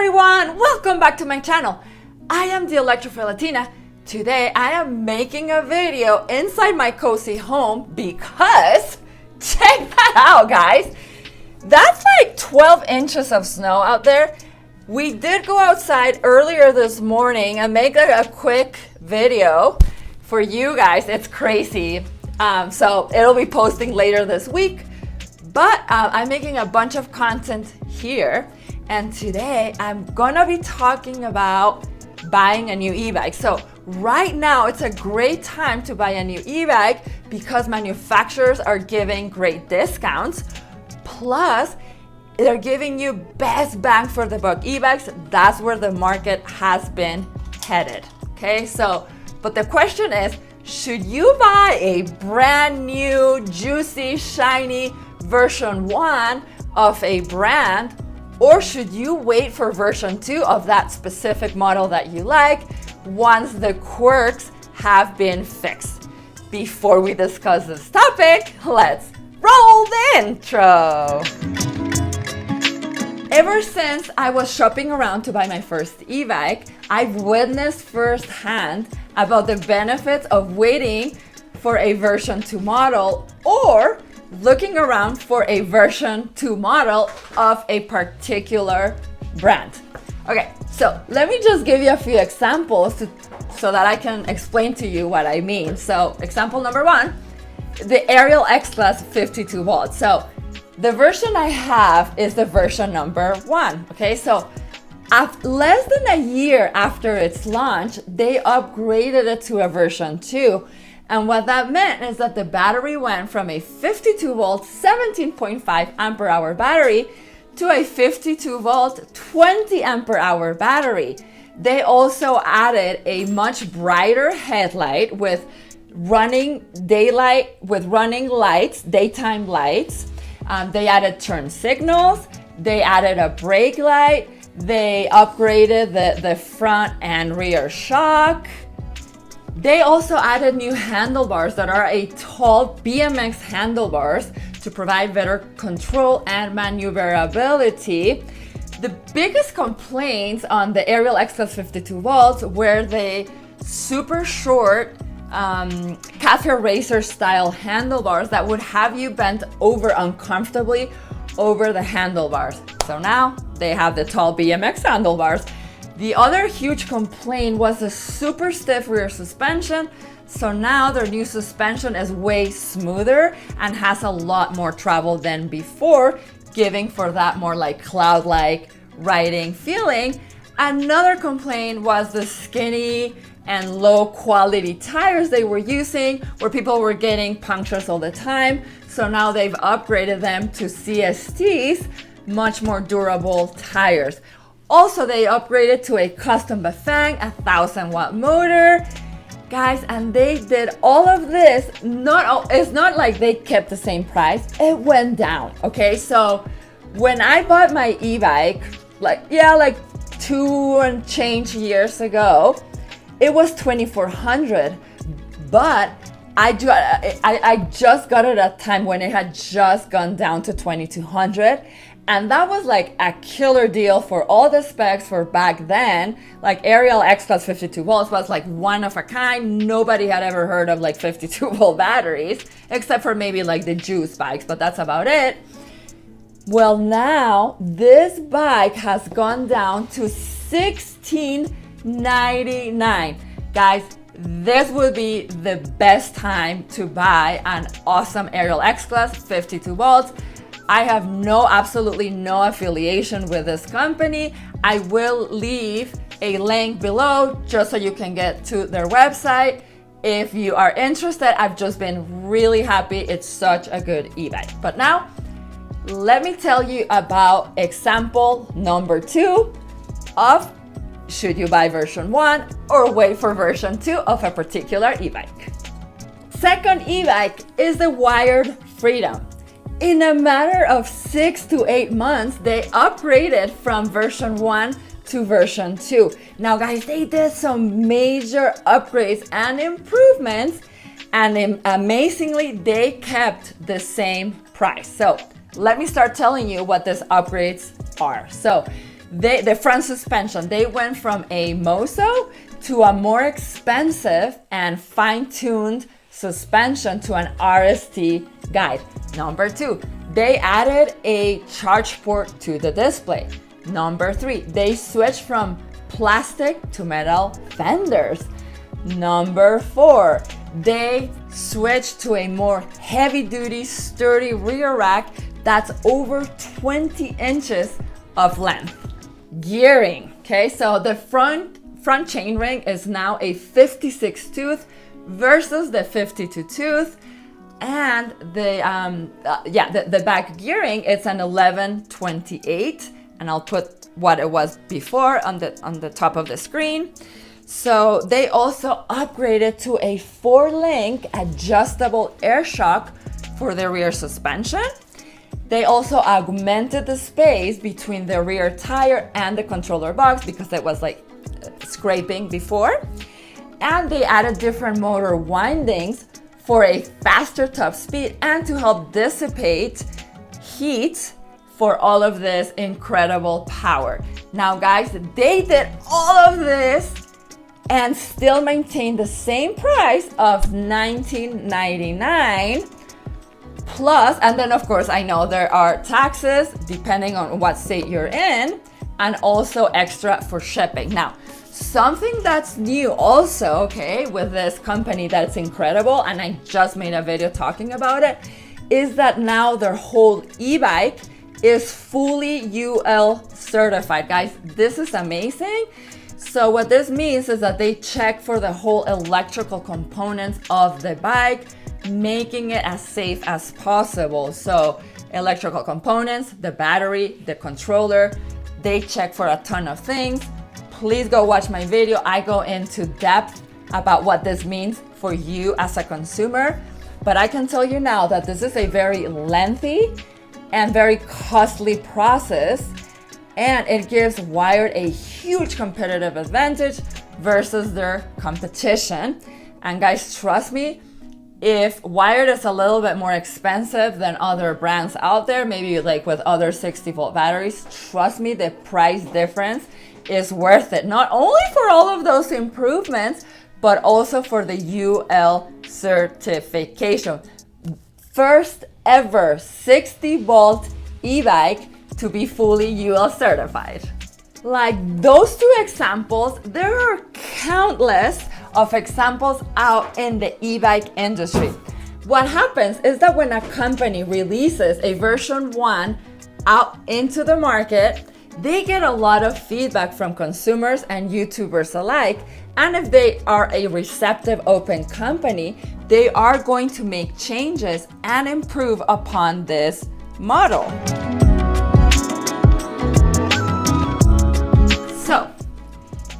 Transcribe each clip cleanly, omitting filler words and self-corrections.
everyone, welcome back to my channel. I am the Electrified Latina. Today I am making a video inside my cozy home because, check that out guys, that's like 12 inches of snow out there. We did go outside earlier this morning and make a quick video for you guys. It's crazy, so it'll be posting later this week, but I'm making a bunch of content here. And today I'm gonna be talking about buying a new e-bike. So right now it's a great time to buy a new e-bike because manufacturers are giving great discounts. Plus, they're giving you best bang for the buck e-bikes. That's where the market has been headed. Okay, so, but the question is, should you buy a brand new, juicy, shiny version 1 of a brand? Or should you wait for version 2 of that specific model that you like once the quirks have been fixed? Before we discuss this topic, let's roll the intro. Ever since I was shopping around to buy my first e-bike, I've witnessed firsthand about the benefits of waiting for a version 2 model or looking around for a version 2 model of a particular brand. Okay, so let me just give you a few examples so that I can explain to you what I mean. So example number 1, the Ariel X-Class 52 volts. So the version I have is the version number 1. Okay, so less than a year after its launch, they upgraded it to a version 2. And what that meant is that the battery went from a 52 volt, 17.5 ampere hour battery to a 52 volt, 20 ampere hour battery. They also added a much brighter headlight with running lights, daytime lights. They added turn signals. They added a brake light. They upgraded the front and rear shock. They also added new handlebars that are a tall BMX handlebars to provide better control and maneuverability. The biggest complaints on the Ariel X-Class 52 volts were the super short cafe racer style handlebars that would have you bent over uncomfortably over the handlebars. So now they have the tall BMX handlebars. The other huge complaint was the super stiff rear suspension. So now their new suspension is way smoother and has a lot more travel than before, giving for that more like cloud-like riding feeling. Another complaint was the skinny and low quality tires they were using, where people were getting punctures all the time. So now they've upgraded them to CSTs, much more durable tires. Also, they upgraded to a custom Bafang, 1,000-watt motor. Guys, and they did all of this, it's not like they kept the same price, it went down, okay? So when I bought my e-bike, like 2 and change years ago, it was $2,400, but I just got it at a time when it had just gone down to $2,200. And that was like a killer deal for all the specs for back then. Like Ariel X-Class 52 volts was like one of a kind. Nobody had ever heard of like 52 volt batteries, except for maybe like the juice bikes, but that's about it. Well, now this bike has gone down to $1,699. Guys, this would be the best time to buy an awesome Ariel X-Class 52 volts. I have absolutely no affiliation with this company. I will leave a link below just so you can get to their website. If you are interested, I've just been really happy. It's such a good e-bike. But now, let me tell you about example number 2 of should you buy version 1 or wait for version 2 of a particular e-bike. Second e-bike is the Wired Freedom. In a matter of 6 to 8 months, they upgraded from version 1 to version 2. Now guys, they did some major upgrades and improvements, and amazingly, they kept the same price. So let me start telling you what these upgrades are. So The front suspension, they went from a Mozo to a more expensive and fine-tuned suspension to an RST guide. Number 2, they added a charge port to the display. Number 3, they switched from plastic to metal fenders. Number 4, they switched to a more heavy-duty, sturdy rear rack that's over 20 inches of length. Gearing, okay, so the front chainring is now a 56 tooth versus the 52 tooth, and the back gearing, it's an 1128, and I'll put what it was before on the top of the screen. So they also upgraded to a 4-link adjustable air shock for the rear suspension. They also augmented the space between the rear tire and the controller box because it was like scraping before. And they added different motor windings for a faster top speed and to help dissipate heat for all of this incredible power. Now guys, they did all of this and still maintain the same price of $19.99 plus, and then of course I know there are taxes depending on what state you're in, and also extra for shipping. Now, something that's new also, okay, with this company that's incredible, and I just made a video talking about it, is that now their whole e-bike is fully UL certified. Guys, this is amazing. So what this means is that they check for the whole electrical components of the bike, making it as safe as possible. So electrical components, the battery, the controller, they check for a ton of things. Please go watch my video. I go into depth about what this means for you as a consumer. But I can tell you now that this is a very lengthy and very costly process, and it gives Wired a huge competitive advantage versus their competition. And guys, trust me, if Wired is a little bit more expensive than other brands out there, maybe like with other 60-volt batteries, trust me, the price difference is worth it. Not only for all of those improvements, but also for the UL certification. First ever 60-volt e-bike to be fully UL certified. Like those two examples, there are countless of examples out in the e-bike industry. What happens is that when a company releases a version 1 out into the market, they get a lot of feedback from consumers and YouTubers alike. And if they are a receptive, open company, they are going to make changes and improve upon this model. So,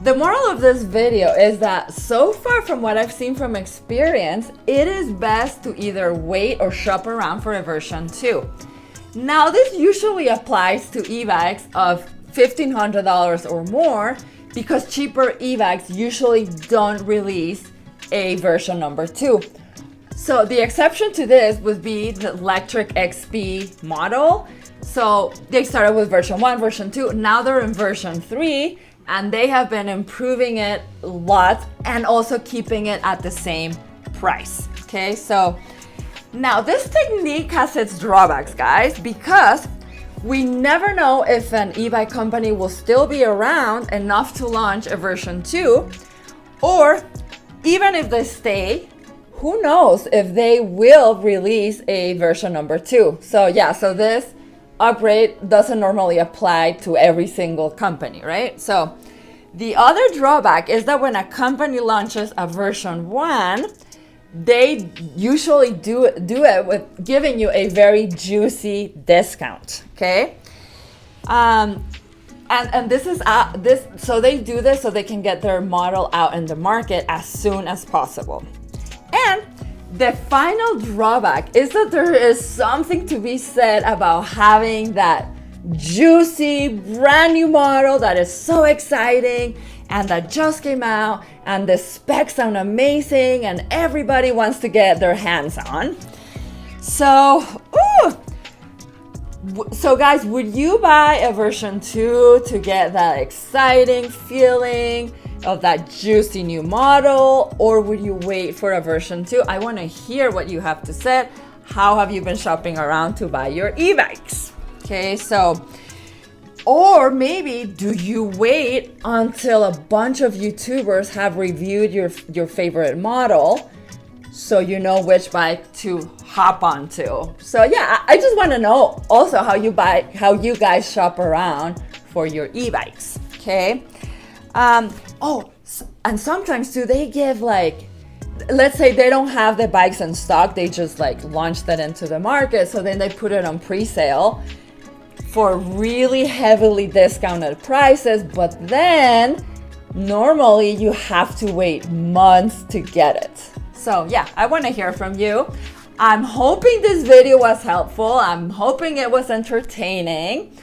the moral of this video is that so far from what I've seen from experience, it is best to either wait or shop around for a version 2. Now, this usually applies to e-bikes of $1,500 or more because cheaper e-bikes usually don't release a version number 2. So the exception to this would be the Electric XP model. So they started with version 1, version 2, now they're in version 3, and they have been improving it a lot and also keeping it at the same price. Okay, so now this technique has its drawbacks, guys, because we never know if an e-bike company will still be around enough to launch a version 2, or even if they stay, who knows if they will release a version number 2. So yeah, so this upgrade doesn't normally apply to every single company, right? So the other drawback is that when a company launches a version 1, they usually do it with giving you a very juicy discount, okay? And this is so they do this so they can get their model out in the market as soon as possible. And the final drawback is that there is something to be said about having that juicy brand new model that is so exciting and that just came out and the specs sound amazing and everybody wants to get their hands on. So So guys, would you buy a version 2 to get that exciting feeling of that juicy new model, or would you wait for a version 2? I want to hear what you have to say. How have you been shopping around to buy your e-bikes? Okay, so, or maybe do you wait until a bunch of YouTubers have reviewed your favorite model so you know which bike to hop onto? So yeah, I just want to know also how you guys shop around for your e-bikes. Okay. Oh, and sometimes do they give, like, let's say they don't have the bikes in stock, they just like launch that into the market, so then they put it on pre-sale for really heavily discounted prices, but then normally you have to wait months to get it. So yeah, I want to hear from you. I'm hoping this video was helpful. I'm hoping it was entertaining.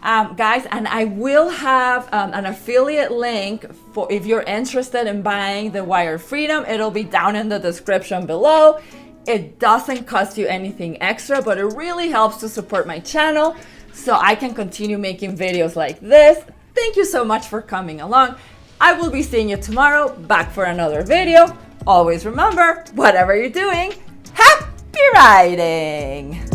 Guys, and I will have an affiliate link for if you're interested in buying the Wire Freedom. It'll be down in the description below. It doesn't cost you anything extra, but it really helps to support my channel so I can continue making videos like this. Thank you so much for coming along. I will be seeing you tomorrow, back for another video. Always remember, whatever you're doing, happy riding!